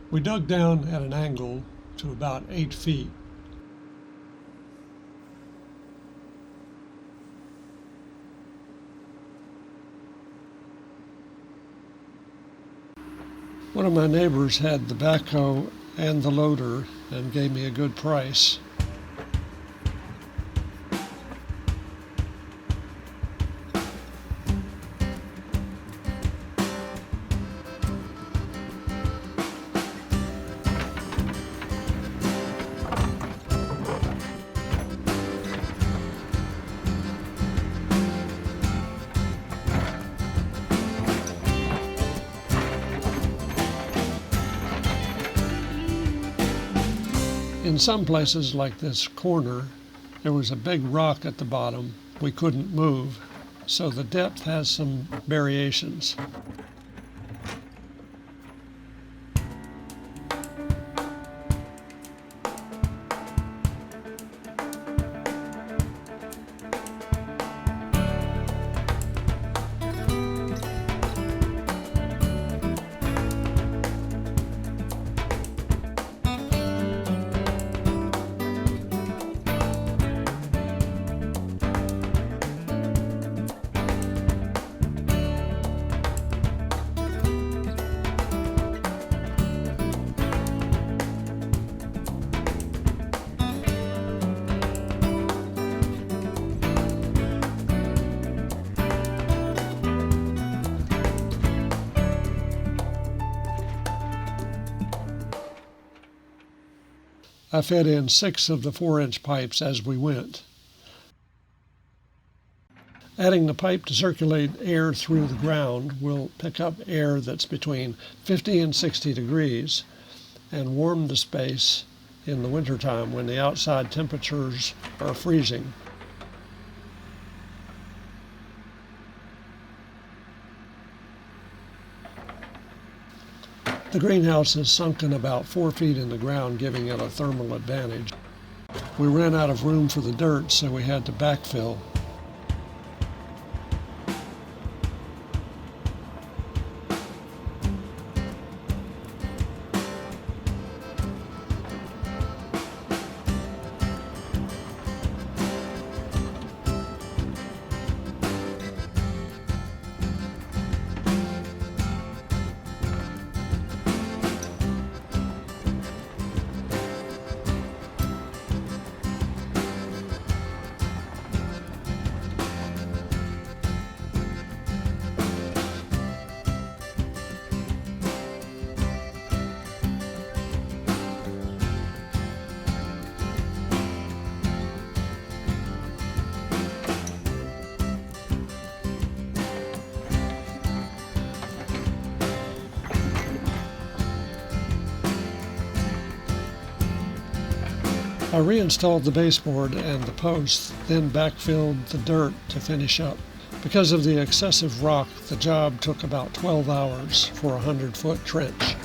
We dug down at an angle to about 8 feet. One of my neighbors had the backhoe and the loader and gave me a good price. In some places, like this corner, there was a big rock at the bottom we couldn't move, so the depth has some variations. I fed in 6 of the 4-inch pipes as we went. Adding the pipe to circulate air through the ground will pick up air that's between 50 and 60 degrees and warm the space in the wintertime when the outside temperatures are freezing. The greenhouse is sunken about 4 feet in the ground, giving it a thermal advantage. We ran out of room for the dirt, so we had to backfill. I reinstalled the baseboard and the posts, then backfilled the dirt to finish up. Because of the excessive rock, the job took about 12 hours for a 100-foot trench.